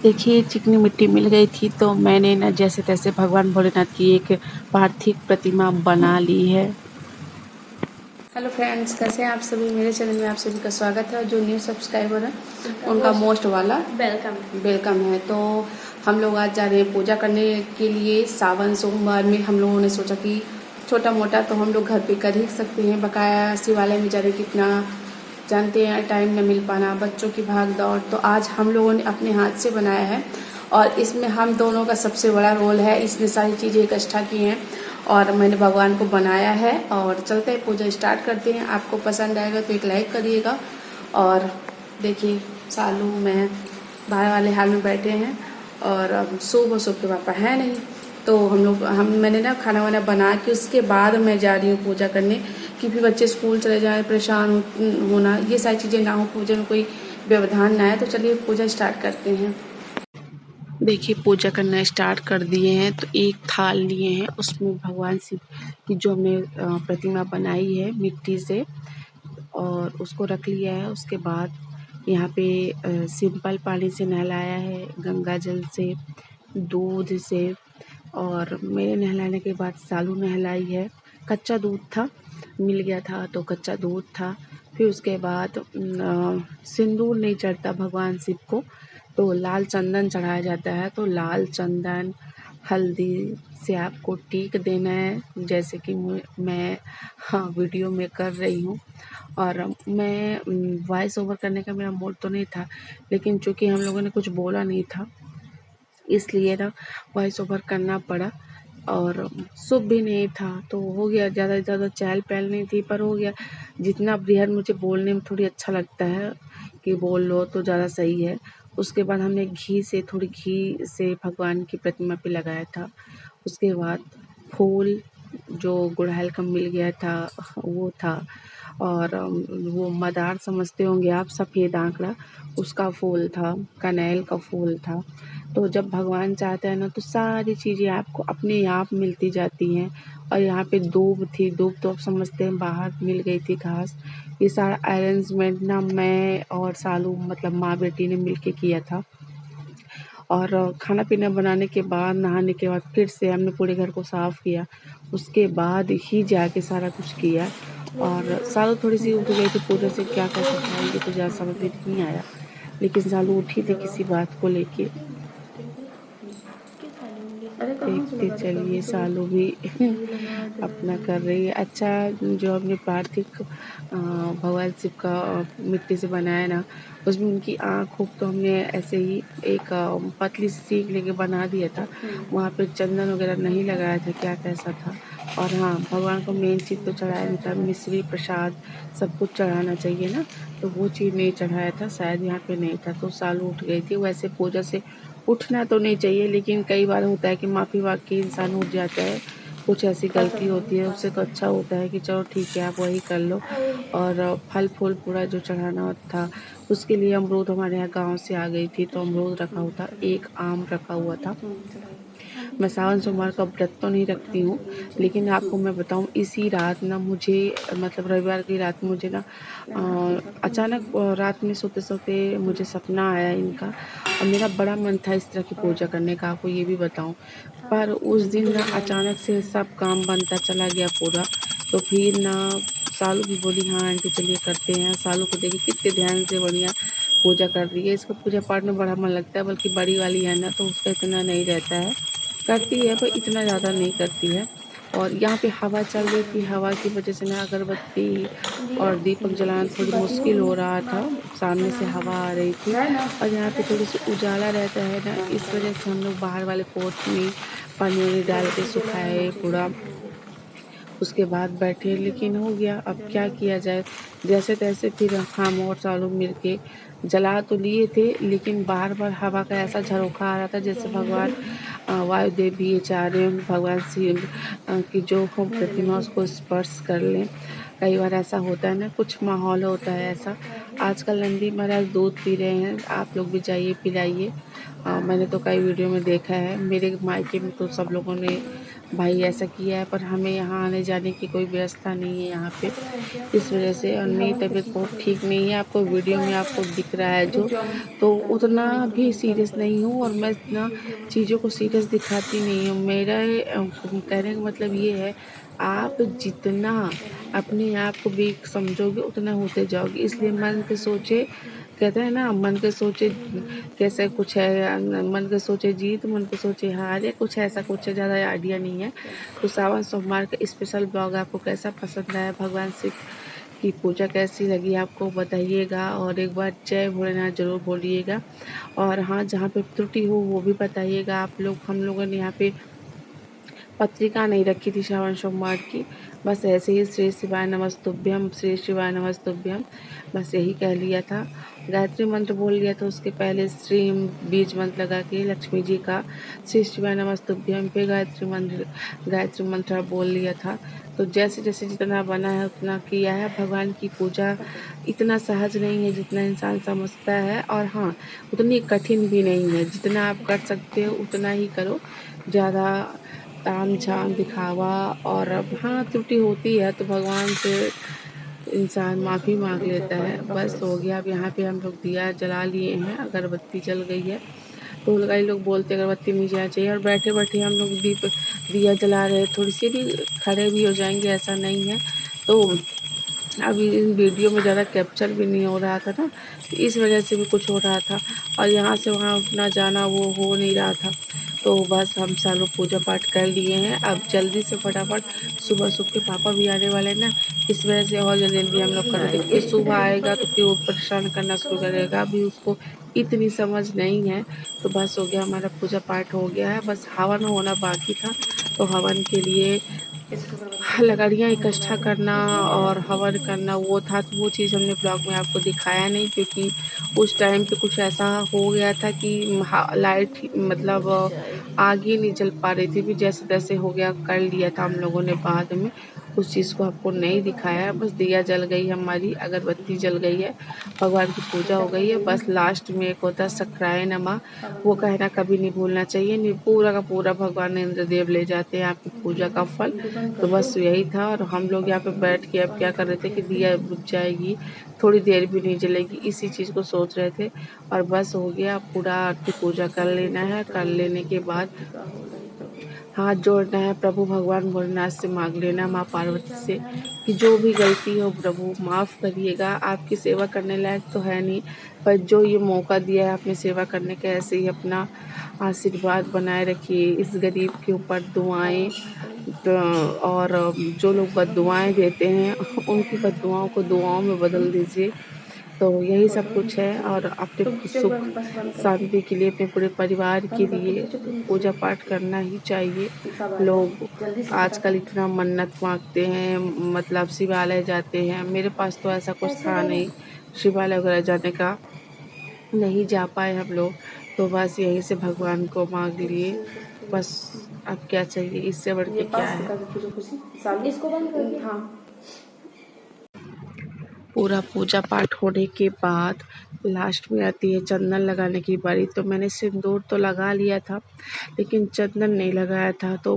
देखिए चिकनी मिट्टी मिल गई थी तो मैंने ना जैसे तैसे भगवान भोलेनाथ की एक पार्थिव प्रतिमा बना ली है। हेलो फ्रेंड्स, कैसे हैं आप सभी। मेरे चैनल में आप सभी का स्वागत है। जो न्यू सब्सक्राइबर है उनका मोस्ट वाला वेलकम है। तो हम लोग आज जा रहे हैं पूजा करने के लिए। सावन सोमवार में हम लोगों ने सोचा कि छोटा मोटा तो हम लोग घर पे कर ही सकते हैं, बकाया शिवालय में जा रहे कितना जानते हैं टाइम न मिल पाना, बच्चों की भाग दौड़। तो आज हम लोगों ने अपने हाथ से बनाया है और इसमें हम दोनों का सबसे बड़ा रोल है। इसने सारी चीज़ें इकट्ठा की हैं और मैंने भगवान को बनाया है। और चलते हैं पूजा स्टार्ट करते हैं। आपको पसंद आएगा तो एक लाइक करिएगा। और देखिए सालू मैं बाहर वाले हाल में बैठे हैं और अब शुभ के पापा है नहीं, तो मैंने ना खाना वाना बना के उसके बाद मैं जा रही हूँ पूजा करने, क्योंकि बच्चे स्कूल चले जाए परेशान होना, ये सारी चीज़ें ना हो, पूजा में कोई व्यवधान ना आए। तो चलिए पूजा स्टार्ट करते हैं। देखिए पूजा करना स्टार्ट कर दिए हैं। तो एक थाल लिए हैं, उसमें भगवान शिव की जो हमने प्रतिमा बनाई है मिट्टी से और उसको रख लिया है। उसके बाद यहाँ पे सिंपल पानी से नहलाया है, गंगा जल से, दूध से। और मेरे नहलाने के बाद सालू नहलाई है। कच्चा दूध था, मिल गया था तो कच्चा दूध था। फिर उसके बाद सिंदूर नहीं चढ़ता भगवान शिव को, तो लाल चंदन चढ़ाया जाता है। तो लाल चंदन हल्दी से आपको टीक देना है, जैसे कि मैं हाँ वीडियो में कर रही हूँ। और मैं वॉइस ओवर करने का मेरा मूड तो नहीं था, लेकिन चूँकि हम लोगों ने कुछ बोला नहीं था इसलिए ना वॉइस ओवर करना पड़ा। और शुभ भी नहीं था तो हो गया, ज़्यादा से ज़्यादा चहल पहल नहीं थी पर हो गया। जितना बृहद मुझे बोलने में थोड़ी अच्छा लगता है कि बोल लो तो ज़्यादा सही है। उसके बाद हमने थोड़ी घी से भगवान की प्रतिमा पे लगाया था। उसके बाद फूल जो गुड़हल का मिल गया था वो था। और वो मदार समझते होंगे आप, सफ़ेद आंकड़ा, उसका फूल था, कनेल का फूल था। तो जब भगवान चाहते हैं ना तो सारी चीज़ें आपको अपने आप मिलती जाती हैं। और यहाँ पे दूब थी, दूब तो आप समझते हैं बाहर मिल गई थी घास। ये सारा अरेंजमेंट ना मैं और सालू मतलब माँ बेटी ने मिलके किया था। और खाना पीना बनाने के बाद नहाने के बाद फिर से हमने पूरे घर को साफ़ किया। उसके बाद ही जाके सारा कुछ किया। और सालू थोड़ी सी उठ गई थी पूजा से, क्या क्या सिखाएंगे तो ज़्यादा समझ में नहीं आया, लेकिन सालू उठी थी किसी बात को लेके। देखते चलिए सालू भी अपना कर रही है। अच्छा, जो हमने पार्थिव भगवान शिव का मिट्टी से बनाया ना, उसमें उनकी आँख खूब तो हमने ऐसे ही एक पतली सी सीख लेके बना दिया था। वहाँ पे चंदन वगैरह नहीं लगाया था, क्या कैसा था। और हाँ, भगवान को मेन चीज़ तो चढ़ाया नहीं था, मिश्री प्रसाद सब कुछ चढ़ाना चाहिए ना, तो वो चीज़ नहीं चढ़ाया था, शायद यहाँ पे नहीं था। तो सालू उठ गई थी। वैसे पूजा से उठना तो नहीं चाहिए, लेकिन कई बार होता है कि माफ़ी माँग के इंसान उठ जाता है, कुछ ऐसी गलती होती है। उससे तो अच्छा होता है कि चलो ठीक है आप वही कर लो। और फल फूल पूरा जो चढ़ाना था उसके लिए अमरूद हमारे यहाँ गांव से आ गई थी, तो अमरूद रखा हुआ था, एक आम रखा हुआ था। मैं सावन सोमवार का व्रत तो नहीं रखती हूँ, लेकिन आपको मैं बताऊँ इसी रात ना मुझे मतलब रविवार की रात मुझे ना अचानक रात में सोते-सोते मुझे सपना आया इनका। और मेरा बड़ा मन था इस तरह की पूजा करने का, आपको ये भी बताऊँ। पर उस दिन ना अचानक से सब काम बनता चला गया पूरा। तो फिर ना सालू भी बोली हाँ आंटी चलिए करते हैं। सालू को देखिए कितने ध्यान से बढ़िया पूजा कर रही है। इसको पूजा पाठ में बड़ा मन लगता है, बल्कि बड़ी वाली है ना तो उसका इतना नहीं रहता है, करती है पर इतना ज़्यादा नहीं करती है। और यहाँ पे हवा चल रही थी, हवा की वजह से ना अगरबत्ती और दीपक जलाना थोड़ी मुश्किल हो रहा था, सामने से हवा आ रही थी। और यहाँ पे थोड़ी सी उजाला रहता है ना, इस वजह से हम लोग बाहर वाले पोर्च में पानी वानी डाल के सुखाए पूरा। उसके बाद बैठे, लेकिन हो गया, अब क्या किया जाए। जैसे तैसे फिर हम और सालू मिल के जला तो लिए थे, लेकिन बार बार हवा का ऐसा झरोखा आ रहा था जैसे भगवान वायुदेव भी ये चाह रहे हैं भगवान शिव की जो हो प्रतिमा उसको स्पर्श कर लें। कई बार ऐसा होता है ना, कुछ माहौल होता है ऐसा। आजकल नंदी महाराज दूध पी रहे हैं, आप लोग भी जाइए पिलाइए। मैंने तो कई वीडियो में देखा है, मेरे मायके में तो सब लोगों ने भाई ऐसा किया है, पर हमें यहाँ आने जाने की कोई व्यवस्था नहीं है यहाँ पे, इस वजह से। और मेरी तबीयत बहुत ठीक नहीं है, आपको वीडियो में आपको दिख रहा है जो, तो उतना भी सीरियस नहीं हूँ और मैं इतना चीज़ों को सीरियस दिखाती नहीं हूँ। मेरा कहने का मतलब ये है, आप जितना अपने आप को वीक समझोगे उतना होते जाओगे। इसलिए मन के सोचे, कहते हैं ना, मन के सोचे कैसे कुछ है, मन के सोचे जीत, मन के सोचे हार, या कुछ ऐसा कुछ है, ज़्यादा आइडिया नहीं है। तो सावन सोमवार का स्पेशल ब्लॉग आपको कैसा पसंद आया, भगवान शिव की पूजा कैसी लगी आपको बताइएगा, और एक बार जय भोलेनाथ ज़रूर बोलिएगा। और हाँ, जहाँ पे त्रुटि हो वो भी बताइएगा आप लोग। हम लोगों ने यहाँ पे पत्रिका नहीं रखी थी श्रावण सोमवार की, बस ऐसे ही श्री शिवाय नमस्तुभ्यम, श्री शिवाय नमस्तुभ्यम, बस यही कह लिया था। गायत्री मंत्र बोल लिया था, उसके पहले श्री बीज मंत्र लगा के लक्ष्मी जी का श्री शिवाय नमस्तुभ्यम पे गायत्री मंत्र बोल लिया था। तो जैसे जैसे जितना बना है उतना किया है। भगवान की पूजा इतना सहज नहीं है जितना इंसान समझता है, और हाँ, उतनी कठिन भी नहीं है। जितना आप कर सकते हो उतना ही करो, ज़्यादा ताम झाम दिखावा। और अब हाँ, त्रुटि होती है तो भगवान से इंसान माफ़ी मांग लेता है, बस हो गया। अब यहाँ पे हम लोग दिया जला लिए हैं, अगरबत्ती जल गई है। तो कई लोग बोलते हैं अगरबत्ती नहीं जलानी चाहिए, और बैठे बैठे हम लोग दीप दिया जला रहे, थोड़ी सी भी खड़े भी हो जाएंगे ऐसा नहीं है। तो अभी इन वीडियो में ज़्यादा कैप्चर भी नहीं हो रहा था ना, तो इस वजह से भी कुछ हो रहा था, और यहाँ से वहाँ उठना जाना वो हो नहीं रहा था। तो बस हम सालों पूजा पाठ कर लिए हैं। अब जल्दी से फटाफट, सुबह के पापा भी आने वाले हैं ना, इस वजह से और जल्दी जल्दी हम लोग कर रहे थे, क्योंकि सुबह आएगा तो फिर वो परेशान करना शुरू करेगा। अभी उसको इतनी समझ नहीं है। तो बस हो गया, हमारा पूजा पाठ हो गया है, बस हवन होना बाकी था। तो हवन के लिए लकड़ियाँ इकट्ठा करना और हवन करना वो था, तो वो चीज़ हमने ब्लॉग में आपको दिखाया नहीं, क्योंकि उस टाइम पे कुछ ऐसा हो गया था कि लाइट मतलब आग ही नहीं जल पा रही थी। भी जैसे तैसे हो गया, कर लिया था हम लोगों ने बाद में, उस चीज़ को आपको नहीं दिखाया। बस दिया जल गई हमारी, अगरबत्ती जल गई है, भगवान की पूजा हो गई है। बस लास्ट में एक होता है सक्राय नमा, वो कहना कभी नहीं भूलना चाहिए। नहीं, पूरा का पूरा भगवान इंद्रदेव ले जाते हैं आपकी पूजा का फल। तो बस यही था। और हम लोग यहाँ पे बैठ के अब क्या कर रहे थे कि दिया बुझ जाएगी, थोड़ी देर भी नहीं जलेगी, इसी चीज़ को सोच रहे थे। और बस हो गया, पूरा आरती पूजा कर लेना है। कर लेने के बाद हाथ जोड़ना है, प्रभु भगवान भोलेनाथ से मांग लेना, माँ पार्वती से, कि जो भी गलती हो प्रभु माफ़ करिएगा। आपकी सेवा करने लायक तो है नहीं, पर जो ये मौका दिया है अपनी सेवा करने का, ऐसे ही अपना आशीर्वाद बनाए रखिए इस गरीब के ऊपर। दुआएं और जो लोग बद्दुआएं देते हैं उनकी बद्दुआओं को दुआओं में बदल दीजिए। तो यही सब कुछ है। और अपने सुख शांति के लिए, अपने पूरे परिवार के लिए पूजा पाठ करना ही चाहिए। लोग आजकल इतना मन्नत मांगते हैं, मतलब शिवालय जाते हैं। मेरे पास तो ऐसा कुछ था नहीं, शिवालय वगैरह जाने का, नहीं जा पाए हम लोग। तो बस यहीं से भगवान को मांग लिए, बस अब क्या चाहिए, इससे बढ़ के क्या है। पूरा पूजा पाठ होने के बाद लास्ट में आती है चंदन लगाने की बारी। तो मैंने सिंदूर तो लगा लिया था, लेकिन चंदन नहीं लगाया था। तो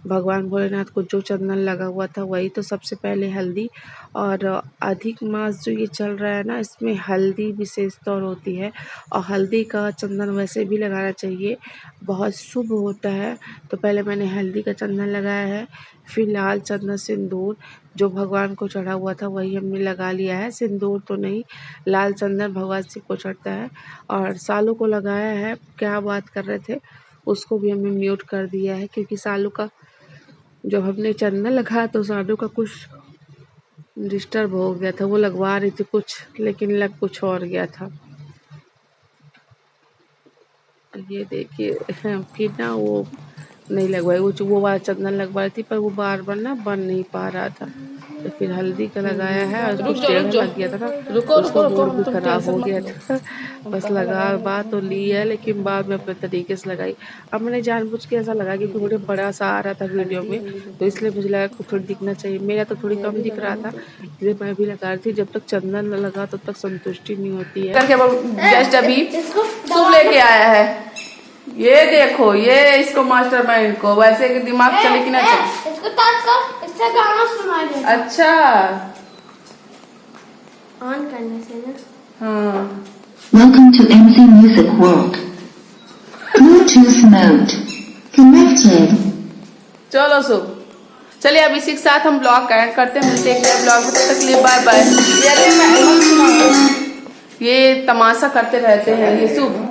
भगवान भोलेनाथ को जो चंदन लगा हुआ था वही, तो सबसे पहले हल्दी। और अधिक मास जो ये चल रहा है ना, इसमें हल्दी विशेष तौर होती है, और हल्दी का चंदन वैसे भी लगाना चाहिए, बहुत शुभ होता है। तो पहले मैंने हल्दी का चंदन लगाया है, फिर लाल चंदन सिंदूर जो भगवान को चढ़ा हुआ था वही हमने लगा लिया है। सिंदूर तो नहीं, लाल चंदन भगवान शिव को चढ़ता है। और सालों को लगाया है, क्या बात कर रहे थे, उसको भी हमने म्यूट कर दिया है, क्योंकि सालों का जब हमने चंदन लगाया तो सालों का कुछ डिस्टर्ब हो गया था। वो लगवा रही थी कुछ, लेकिन लग कुछ और गया था। ये देखिए फिर ना वो नहीं लगवाई, वो वाला चंदन लगवा रही थी, पर वो बार बार ना बन नहीं पा रहा था। तो फिर हल्दी का लगाया है, और कुछ टेढ़ा लग गया था ना, उसका मूड भी खराब हो गया था। बस लगा बात तो ली है, लेकिन बाद में अपने तरीके से लगाई। अब मैंने जानबूझ के ऐसा लगा क्योंकि मुझे बड़ा सा आ रहा था वीडियो में, तो इसलिए मुझे लगा कुछ थोड़ी दिखना चाहिए। मेरा तो थोड़ी कम दिख रहा था, इसलिए मैं भी लगा रही थी। जब तक चंदन न लगा तब तक संतुष्टि नहीं होती है। करके वो जस्ट अभी सूप लेके आया है, ये देखो, ये इसको मास्टरमाइंड को वैसे कि दिमाग चले कि ना चले। इसको टच कर, इससे गाना सुनाई देगा। अच्छा ऑन करने से ना। हाँ। Welcome to MC Music World. Bluetooth mode connected. चलो शुभ, चलिए अब इसी के साथ हम ब्लॉग का एंड करते हैं। मिलते हैं ब्लॉग में, तब तक के लिए बाय बाय। ये तमाशा करते रहते हैं ये शुभ।